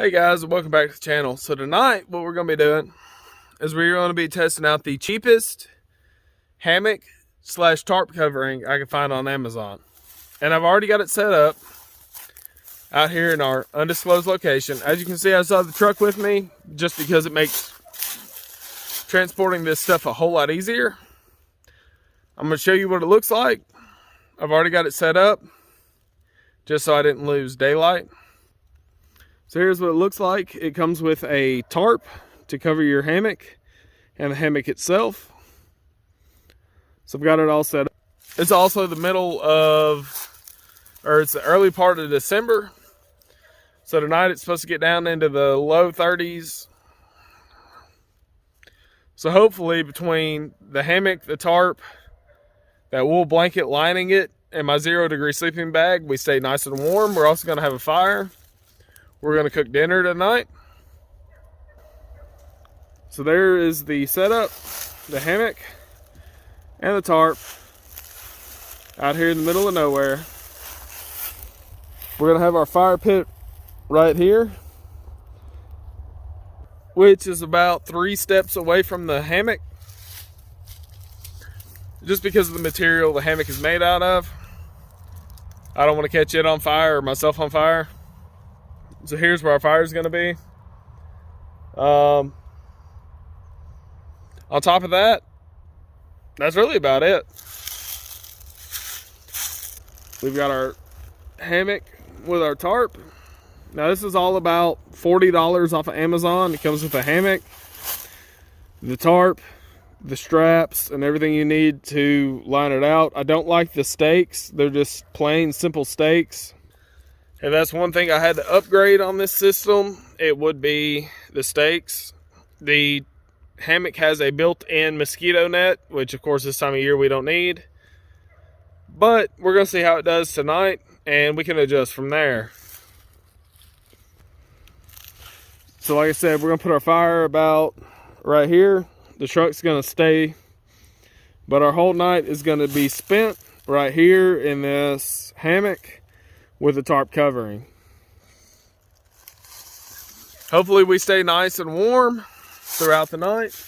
Hey guys, and welcome back to the channel. So tonight what we're going to be doing is we're going to be testing out the cheapest hammock / tarp covering I can find on Amazon. And I've already got it set up out here in our undisclosed location. As you can see, I saw the truck with me just because it makes transporting this stuff a whole lot easier. I'm going to show you what it looks like. I've already got it set up just so I didn't lose daylight. So here's what it looks like. It comes with a tarp to cover your hammock and the hammock itself. So I've got it all set up. It's also the middle of, or it's the early part of December. So tonight it's supposed to get down into the low 30s. So hopefully between the hammock, the tarp, that wool blanket lining it, and my 0-degree sleeping bag, we stay nice and warm. We're also going to have a fire. We're going to cook dinner tonight. So there is the setup, the hammock, and the tarp out here in the middle of nowhere. We're going to have our fire pit right here, which is about 3 steps away from the hammock. Just because of the material the hammock is made out of, I don't want to catch it on fire or myself on fire. So here's where our fire is going to be. On top of that, that's really about it. We've got our hammock with our tarp. Now this is all about $40 off of Amazon. It comes with a hammock, the tarp, the straps, and everything you need to line it out. I don't like the stakes. They're just plain simple stakes. And that's one thing I had to upgrade on this system. It would be the stakes. The hammock has a built-in mosquito net, which of course this time of year we don't need. But we're going to see how it does tonight, and we can adjust from there. So like I said, we're going to put our fire about right here. The truck's going to stay, but our whole night is going to be spent right here in this hammock with a tarp covering. Hopefully we stay nice and warm throughout the night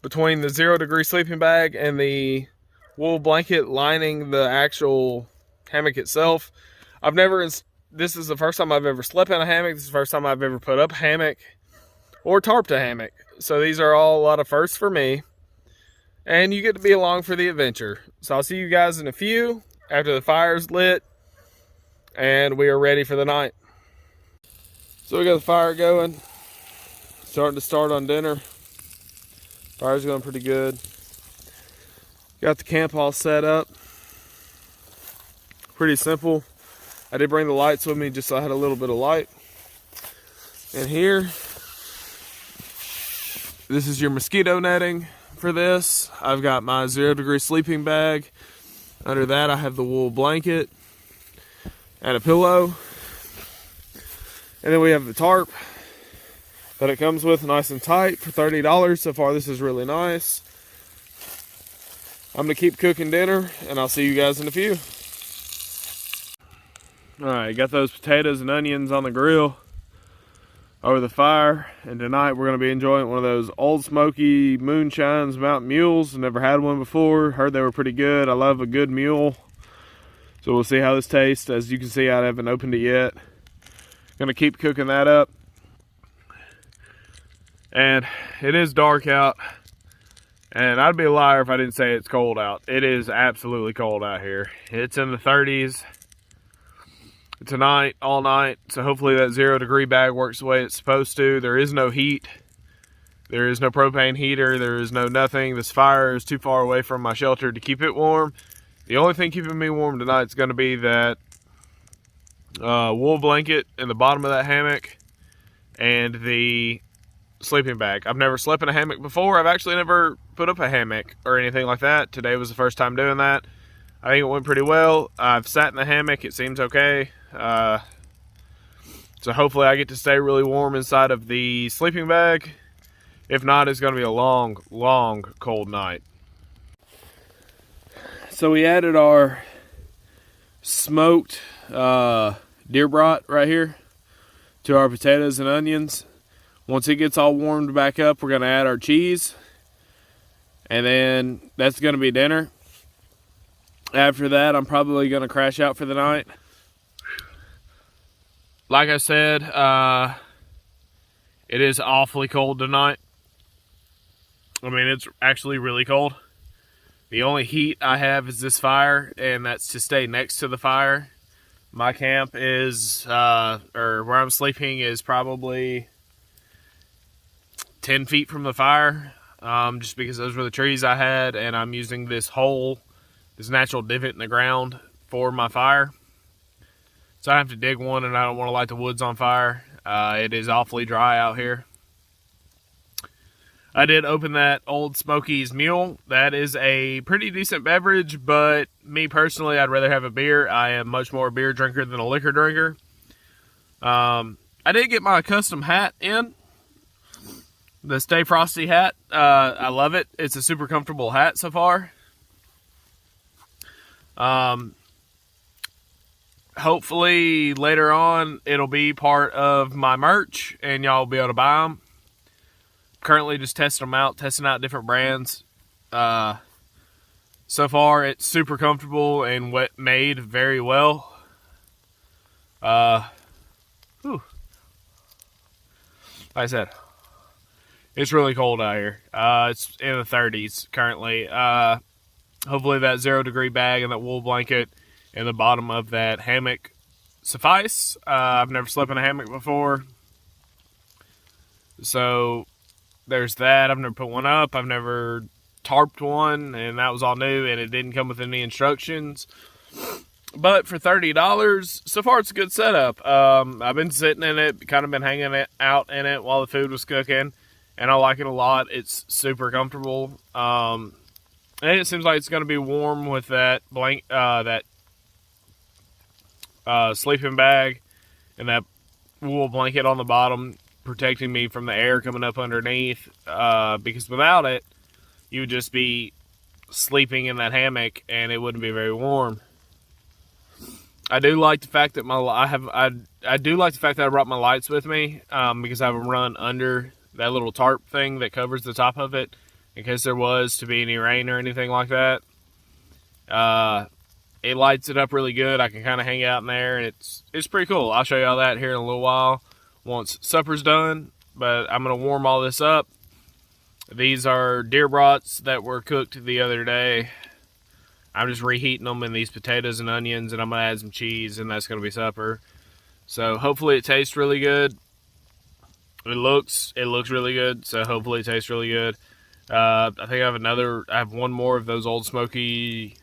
between the 0-degree sleeping bag and the wool blanket lining the actual hammock itself. This is the first time I've ever slept in a hammock. This is the first time I've ever put up a hammock or tarped a hammock. So these are all a lot of firsts for me. And you get to be along for the adventure. So I'll see you guys in a few after the fire's lit and we are ready for the night. So we got the fire going, starting to start on dinner. Fire's going pretty good. Got the camp all set up. Pretty simple. I did bring the lights with me just so I had a little bit of light. And here, this is your mosquito netting for this. I've got my 0-degree sleeping bag. Under that I have the wool blanket and a pillow. And then we have the tarp that it comes with, nice and tight, for $30. So far this is really nice. I'm going to keep cooking dinner and I'll see you guys in a few. Alright, got those potatoes and onions on the grill over the fire, and tonight we're going to be enjoying one of those Old Smoky Moonshines Mountain Mules. Never had one before. Heard they were pretty good. I love a good mule. So we'll see how this tastes. As you can see, I haven't opened it yet. Going to keep cooking that up. And it is dark out. And I'd be a liar if I didn't say it's cold out. It is absolutely cold out here. It's in the 30s. Tonight, all night, so hopefully that 0-degree bag works the way it's supposed to. There is no heat. There is no propane heater. There is no nothing. This fire is too far away from my shelter to keep it warm. The only thing keeping me warm tonight is going to be that wool blanket in the bottom of that hammock and the sleeping bag. I've never slept in a hammock before. I've actually never put up a hammock or anything like that. Today was the first time doing that. I think it went pretty well. I've sat in the hammock. It seems okay. So hopefully I get to stay really warm inside of the sleeping bag. If not, it's going to be a long, long, cold night. So we added our smoked deer brat right here. to our potatoes and onions. Once it gets all warmed back up, we're going to add our cheese. And then that's going to be dinner. After that, I'm probably going to crash out for the night. Like I said, it is awfully cold tonight. I mean, it's actually really cold. The only heat I have is this fire, and that's to stay next to the fire. My camp is, or where I'm sleeping is probably 10 feet from the fire, just because those were the trees I had, and I'm using this hole, this natural divot in the ground for my fire. So I have to dig one, and I don't want to light the woods on fire. It is awfully dry out here. I did open that Old Smoky's Mule. That is a pretty decent beverage, but me personally, I'd rather have a beer. I am much more a beer drinker than a liquor drinker. I did get my custom hat in. The Stay Frosty hat. I love it. It's a super comfortable hat so far. Hopefully later on it'll be part of my merch and y'all will be able to buy them. Currently just testing out different brands. So far it's super comfortable and made very well. Like I said, it's really cold out here. It's in the 30s currently. Hopefully that 0-degree bag and that wool blanket in the bottom of that hammock suffice. I've never slept in a hammock before, so there's that. I've never put one up. I've never tarped one, and that was all new, and it didn't come with any instructions. But for $30, so far it's a good setup. I've been sitting in it, kind of been hanging out in it while the food was cooking, and I like it a lot. It's super comfortable. And it seems like it's going to be warm with that sleeping bag and that wool blanket on the bottom, protecting me from the air coming up underneath, because without it, you would just be sleeping in that hammock and it wouldn't be very warm. I do like the fact that I do like the fact that I brought my lights with me, because I have them run under that little tarp thing that covers the top of it in case there was to be any rain or anything like that. It lights it up really good. I can kind of hang out in there, and it's pretty cool. I'll show you all that here in a little while once supper's done, but I'm going to warm all this up. These are deer brats that were cooked the other day. I'm just reheating them in these potatoes and onions, and I'm going to add some cheese, and that's going to be supper. So hopefully it tastes really good. It looks really good, so hopefully it tastes really good. I think I have one more of those Old Smoky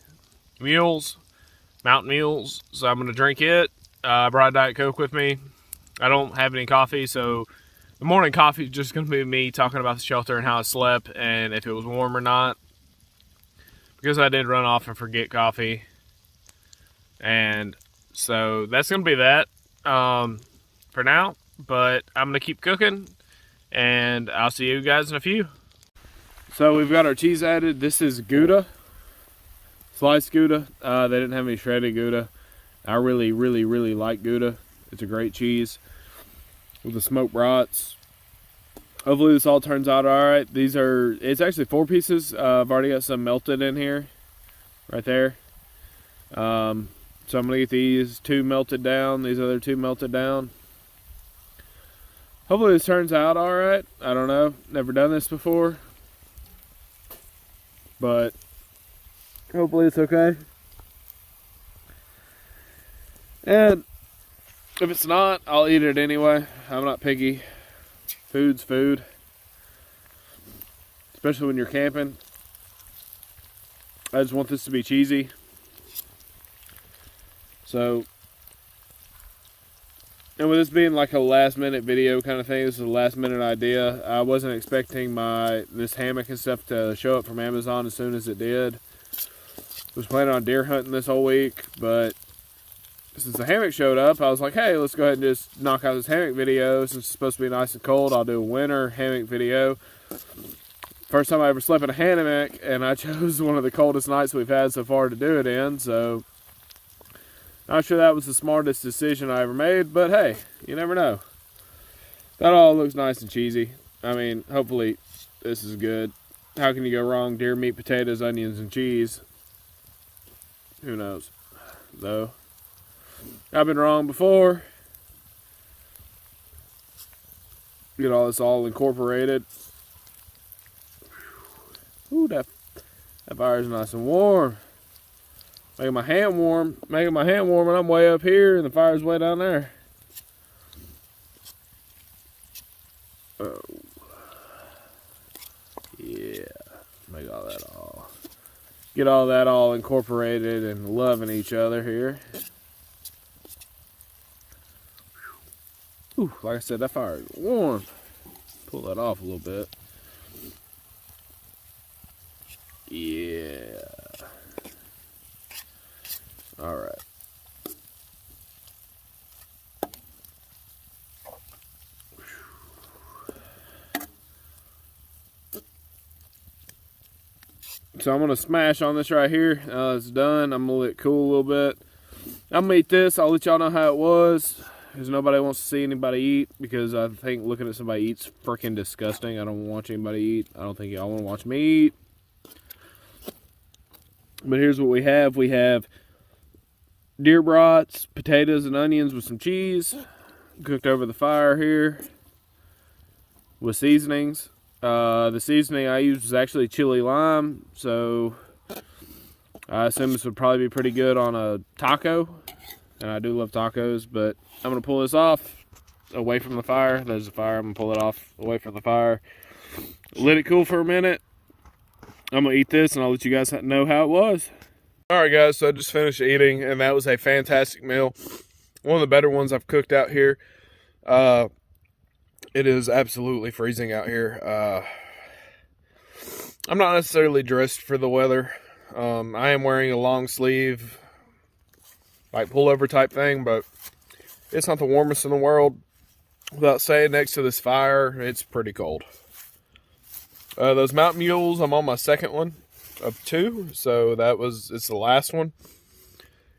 Mules, Mountain Mules, so I'm going to drink it. I brought a Diet Coke with me. I don't have any coffee, so the morning coffee is just going to be me talking about the shelter and how I slept and if it was warm or not. Because I did run off and forget coffee. And so that's going to be that for now. But I'm going to keep cooking, and I'll see you guys in a few. So we've got our cheese added. This is Gouda, sliced Gouda. They didn't have any shredded Gouda. I really, really, really like Gouda. It's a great cheese with the smoked brats. Hopefully this all turns out all right. It's actually 4 pieces. I've already got some melted in here, right there. So I'm gonna get these 2 melted down, these other 2 melted down. Hopefully this turns out all right. I don't know, never done this before, but hopefully it's okay. And if it's not, I'll eat it anyway. I'm not picky. Food's food. Especially when you're camping. I just want this to be cheesy. So, and with this being like a last minute video kind of thing, this is a last minute idea. I wasn't expecting this hammock and stuff to show up from Amazon as soon as it did. Was planning on deer hunting this whole week, but since the hammock showed up, I was like, hey, let's go ahead and just knock out this hammock video. Since it's supposed to be nice and cold, I'll do a winter hammock video. First time I ever slept in a hammock, and I chose one of the coldest nights we've had so far to do it in, so not sure that was the smartest decision I ever made, but hey, you never know. That all looks nice and cheesy. I mean, hopefully this is good. How can you go wrong? Deer meat, potatoes, onions, and cheese. Who knows? Though I've been wrong before. Get all this all incorporated. Ooh, that fire's nice and warm. Making my hand warm. Making my hand warm, and I'm way up here, and the fire's way down there. Oh, yeah. Make all that all. Get all that all incorporated and loving each other here. Ooh, like I said, that fire is warm. Pull that off a little bit. Yeah. All right. So I'm going to smash on this right here. It's done. I'm going to let it cool a little bit. I'm going to eat this. I'll let y'all know how it was. Because nobody wants to see anybody eat. Because I think looking at somebody eat's freaking disgusting. I don't want to watch anybody eat. I don't think y'all want to watch me eat. But here's what we have. We have deer brats, potatoes and onions with some cheese. Cooked over the fire here. With seasonings. The seasoning I used was actually chili lime, so I assume this would probably be pretty good on a taco, and I do love tacos, but I'm going to pull this off away from the fire. There's the fire. I'm going to pull it off away from the fire. Let it cool for a minute. I'm going to eat this, and I'll let you guys know how it was. Alright guys, so I just finished eating, and that was a fantastic meal. One of the better ones I've cooked out here. It is absolutely freezing out here. I'm not necessarily dressed for the weather. I am wearing a long sleeve, like pullover type thing, but it's not the warmest in the world. Without saying, next to this fire, it's pretty cold. Those mountain mules, I'm on my second one of 2, so it's the last one.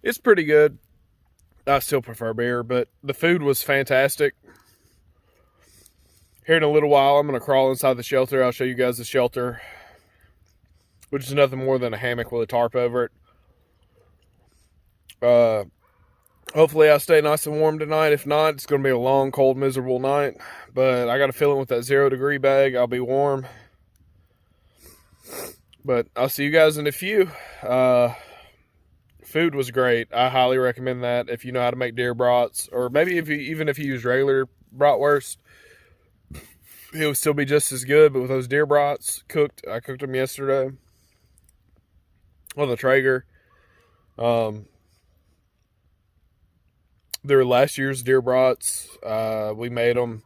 It's pretty good. I still prefer beer, but the food was fantastic. Here in a little while, I'm going to crawl inside the shelter. I'll show you guys the shelter, which is nothing more than a hammock with a tarp over it. Hopefully I'll stay nice and warm tonight. If not, it's going to be a long, cold, miserable night. But I got a feeling with that 0-degree bag, I'll be warm. But I'll see you guys in a few. Food was great. I highly recommend that if you know how to make deer brats, or maybe even if you use regular bratwurst. It would still be just as good, but with those deer brats cooked, I cooked them yesterday on the Traeger. They were last year's deer brats. We made them.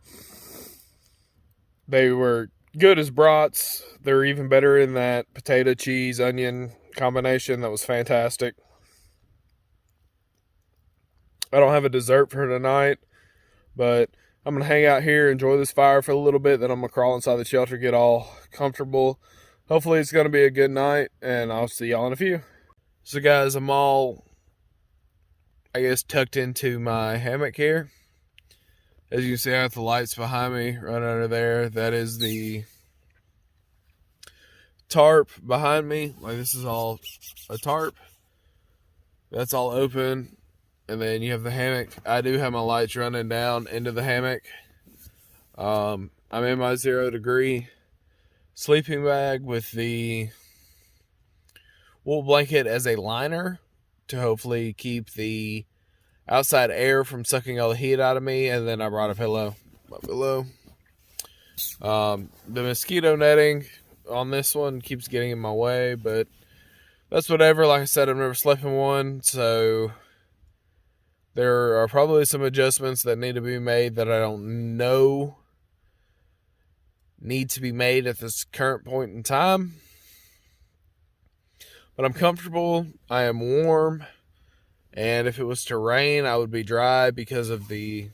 They were good as brats. They're even better in that potato, cheese, onion combination. That was fantastic. I don't have a dessert for tonight, but I'm going to hang out here, enjoy this fire for a little bit, then I'm going to crawl inside the shelter, get all comfortable. Hopefully it's going to be a good night, and I'll see y'all in a few. So guys, I'm all, I guess, tucked into my hammock here. As you can see, I have the lights behind me right under there. That is the tarp behind me. Like, this is all a tarp. That's all open. And then you have the hammock. I do have my lights running down into the hammock. I'm in my 0-degree sleeping bag with the wool blanket as a liner to hopefully keep the outside air from sucking all the heat out of me. And then I brought a pillow. My pillow. The mosquito netting on this one keeps getting in my way, but that's whatever. Like I said, I've never slept in one, so there are probably some adjustments that need to be made that I don't know need to be made at this current point in time. But I'm comfortable. I am warm. And if it was to rain, I would be dry because of the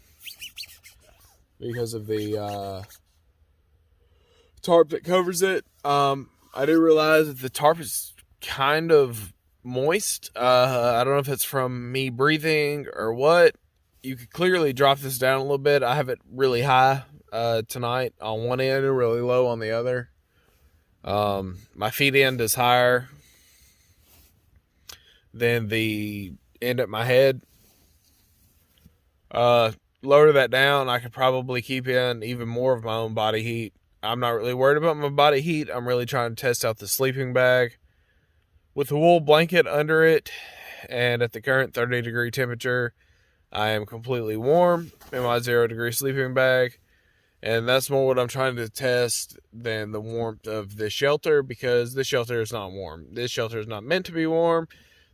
tarp that covers it. I do realize that the tarp is kind of moist. I don't know if it's from me breathing or what. You could clearly drop this down a little bit. I have it really high. tonight on one end and really low on the other. My feet end is higher than the end at my head. Lower that down, I could probably keep in even more of my own body heat. I'm not really worried about my body heat. I'm really trying to test out the sleeping bag with a wool blanket under it. And at the current 30-degree temperature, I am completely warm in my 0-degree sleeping bag. And that's more what I'm trying to test than the warmth of this shelter, because this shelter is not warm. This shelter is not meant to be warm.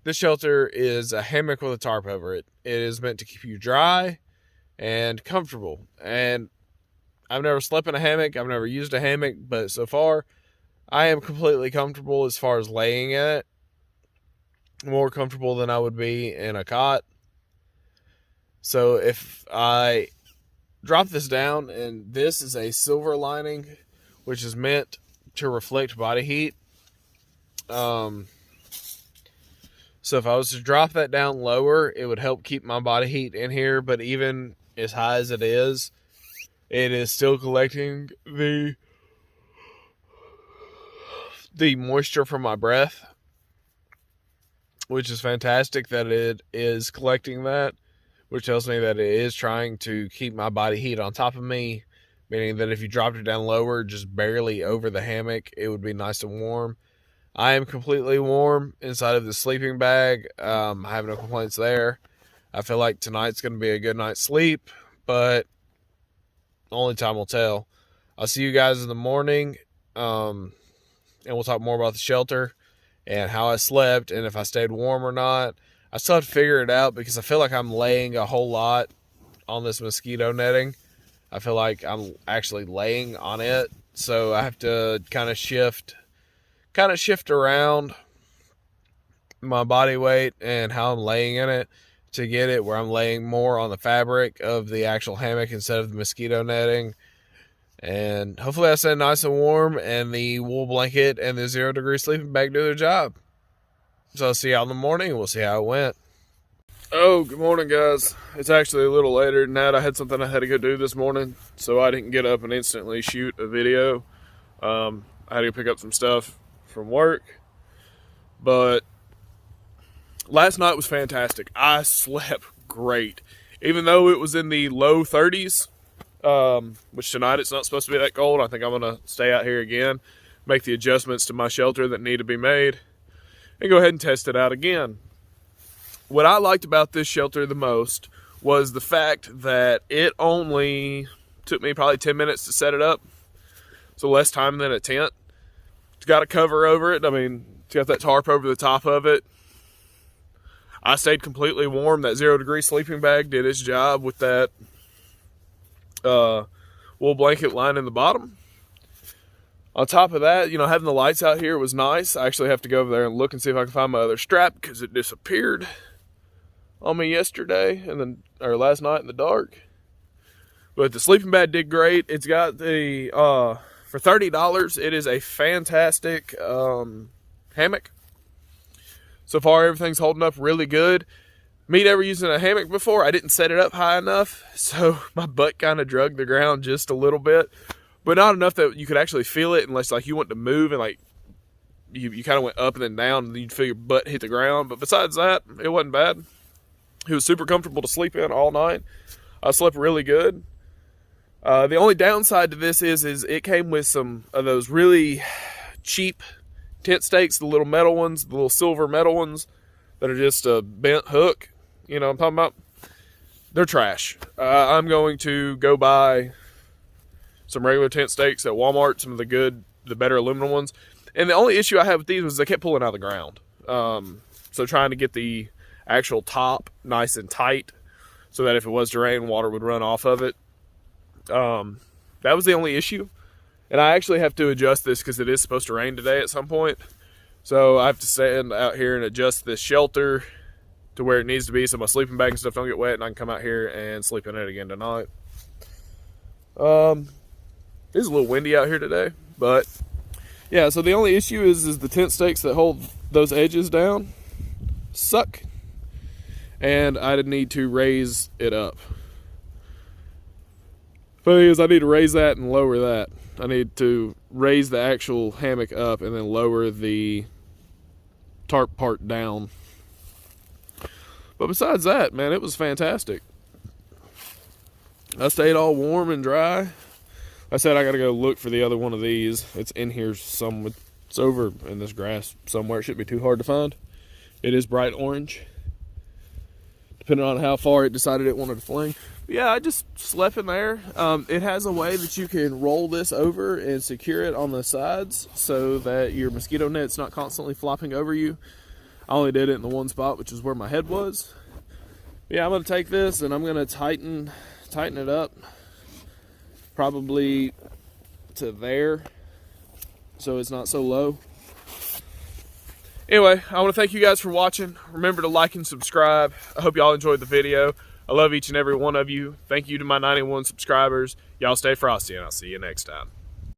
This shelter is a hammock with a tarp over it. It is meant to keep you dry and comfortable. And I've never slept in a hammock. I've never used a hammock, but so far I am completely comfortable as far as laying in it. More comfortable than I would be in a cot. So if I drop this down, and this is a silver lining, which is meant to reflect body heat. So if I was to drop that down lower, it would help keep my body heat in here. But even as high as it is still collecting the moisture from my breath, which is fantastic that it is collecting that, which tells me that it is trying to keep my body heat on top of me, meaning that if you dropped it down lower, just barely over the hammock, it would be nice and warm. I am completely warm inside of the sleeping bag. I have no complaints there. I feel like tonight's going to be a good night's sleep, but only time will tell. I'll see you guys in the morning, and we'll talk more about the shelter and how I slept and if I stayed warm or not. I still have to figure it out because I feel like I'm laying a whole lot on this mosquito netting. I feel like I'm actually laying on it, so I have to kind of shift around my body weight and how I'm laying in it to get it where I'm laying more on the fabric of the actual hammock instead of the mosquito netting. And hopefully I stay nice and warm and the wool blanket and the 0-degree sleeping bag do their job. So I'll see y'all in the morning and we'll see how it went. Oh, good morning, guys. It's actually a little later than that. I had something I had to go do this morning, so I didn't get up and instantly shoot a video. I had to go pick up some stuff from work. But last night was fantastic. I slept great. Even though it was in the low 30s, which tonight it's not supposed to be that cold. I think I'm going to stay out here again, make the adjustments to my shelter that need to be made, and go ahead and test it out again. What I liked about this shelter the most was the fact that it only took me probably 10 minutes to set it up. So less time than a tent. It's got a cover over it. I mean, it's got that tarp over the top of it. I stayed completely warm. That 0-degree sleeping bag did its job with that wool blanket lining the bottom. On top of that, having the lights out here was nice. I actually have to go over there and look and see if I can find my other strap because it disappeared on me yesterday or last night in the dark. But the sleeping bag did great. It's got the for $30, it is a fantastic hammock. So far, everything's holding up really good. Me never using a hammock before, I didn't set it up high enough, so my butt kind of drug the ground just a little bit, but not enough that you could actually feel it unless you went to move and you kind of went up and then down and you'd feel your butt hit the ground. But besides that, it wasn't bad. It was super comfortable to sleep in all night. I slept really good. The only downside to this is it came with some of those really cheap tent stakes, the little metal ones, the little silver metal ones that are just a bent hook. You know what I'm talking about? They're trash. I'm going to go buy some regular tent stakes at Walmart, some of the better aluminum ones. And the only issue I have with these was they kept pulling out of the ground. So trying to get the actual top nice and tight so that if it was to rain, water would run off of it. That was the only issue. And I actually have to adjust this because it is supposed to rain today at some point. So I have to stand out here and adjust this shelter to where it needs to be so my sleeping bag and stuff don't get wet and I can come out here and sleep in it again tonight. It's a little windy out here today, but yeah, so the only issue is the tent stakes that hold those edges down suck, and I need to raise it up. But the thing is, I need to raise that and lower that. I need to raise the actual hammock up and then lower the tarp part down. But besides that, man, it was fantastic. I stayed all warm and dry. I said I gotta go look for the other one of these. It's in here somewhere. It's over in this grass somewhere. It shouldn't be too hard to find. It is bright orange, depending on how far it decided it wanted to fling. But yeah, I just slept in there. It has a way that you can roll this over and secure it on the sides so that your mosquito net's not constantly flopping over you. I only did it in the one spot, which is where my head was. Yeah, I'm gonna take this and I'm gonna tighten it up, probably to there, so it's not so low. Anyway, I want to thank you guys for watching. Remember to like and subscribe. I hope y'all enjoyed the video. I love each and every one of you. Thank you to my 91 subscribers. Y'all stay frosty, and I'll see you next time.